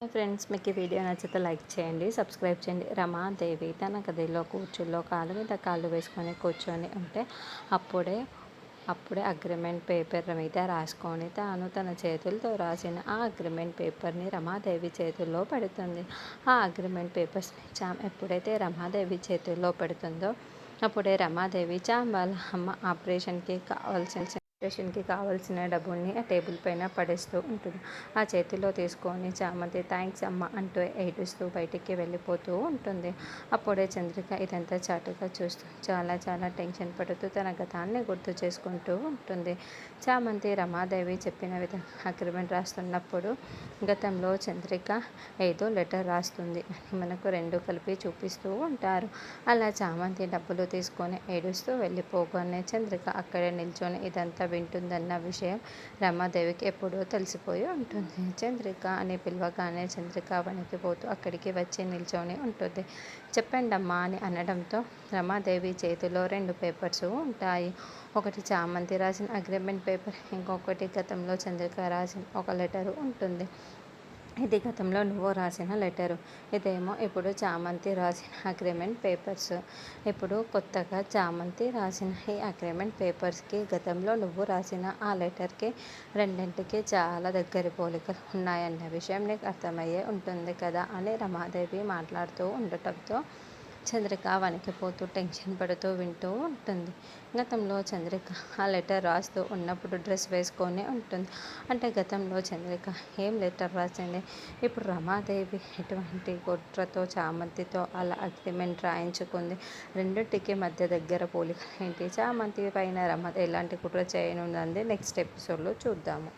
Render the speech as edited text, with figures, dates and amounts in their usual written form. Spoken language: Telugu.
ఫ్రెండ్స్, మీకు ఈ వీడియో నచ్చితే లైక్ చేయండి, సబ్స్క్రైబ్ చేయండి. రమాదేవి తన గదిలో కూర్చుల్లో కాలు మీద కాళ్ళు వేసుకొని కూర్చొని ఉంటే అప్పుడే అగ్రిమెంట్ పేపర్ మీద రాసుకొని తాను తన చేతులతో రాసిన ఆ అగ్రిమెంట్ పేపర్ని రమాదేవి చేతుల్లో పెడుతుంది. ఆ అగ్రిమెంట్ పేపర్స్ని చామ్ ఎప్పుడైతే రమాదేవి చేతుల్లో పెడుతుందో అప్పుడే రమాదేవి చామ్ వాళ్ళ అమ్మ ఆపరేషన్కి కావాల్సిన డబ్బుల్ని ఆ టేబుల్ పైన పడేస్తూ ఉంటుంది. ఆ చేతిలో తీసుకొని చామంతి థ్యాంక్స్ అమ్మ అంటూ ఏడుస్తూ బయటికి వెళ్ళిపోతూ ఉంటుంది. అప్పుడే చంద్రిక ఇదంతా చాటుగా చూస్తూ చాలా చాలా టెన్షన్ పడుతూ తన గతాన్ని గుర్తు చేసుకుంటూ ఉంటుంది. చామంతి రమాదేవి చెప్పిన విధంగా అగ్రిమెంట్ రాస్తున్నప్పుడు గతంలో చంద్రిక ఏదో లెటర్ రాస్తుంది అని మనకు రెండు కలిపి చూపిస్తూ ఉంటారు. అలా చామంతి డబ్బులు తీసుకొని ఏడుస్తూ వెళ్ళిపోగానే చంద్రిక అక్కడే నిల్చొని ఇదంతా వింటుందన్న విషయం రమాదేవికి ఎప్పుడూ తెలిసిపోయి ఉంటుంది. చంద్రిక అని పిలవగానే చంద్రిక వణికిపోతూ అక్కడికి వచ్చి నిల్చొని ఉంటుంది. చెప్పండమ్మా అని అనడంతో రమాదేవి చేతిలో రెండు పేపర్స్ ఉంటాయి. ఒకటి చామంతి రాసిన అగ్రిమెంట్ పేపర్, ఇంకొకటి గతంలో చంద్రిక రాసిన ఒక లెటరు ఉంటుంది. ఇది గతంలో నువ్వు రాసిన లెటరు, ఇదేమో ఇప్పుడు చామంతి రాసిన అగ్రిమెంట్ పేపర్స్. ఇప్పుడు కొత్తగా చామంతి రాసిన ఈ అగ్రిమెంట్ పేపర్స్కి గతంలో నువ్వు రాసిన ఆ లెటర్కి రెండింటికి చాలా దగ్గరి పోలికలు ఉన్నాయన్న విషయం నీకు అర్థమయ్యే ఉంటుంది కదా అని రమాదేవి మాట్లాడుతూ ఉండటంతో చంద్రిక వణికిపోతూ టెన్షన్ పడుతూ వింటూ ఉంటుంది. గతంలో చంద్రిక ఆ లెటర్ రాస్తూ ఉన్నప్పుడు డ్రెస్ వేసుకొని ఉంటుంది. అంటే గతంలో చంద్రిక ఏం లెటర్ రాసింది? ఇప్పుడు రమాదేవి ఎటువంటి కుట్రతో చామంతితో అలా అగ్రిమెంట్ రాయించుకుంది? రెండింటికి మధ్య దగ్గర పోలిక ఏంటి? చామంతి పైన రమ ఎలాంటి కుట్ర చేయనుంది నెక్స్ట్ ఎపిసోడ్లో చూద్దాము.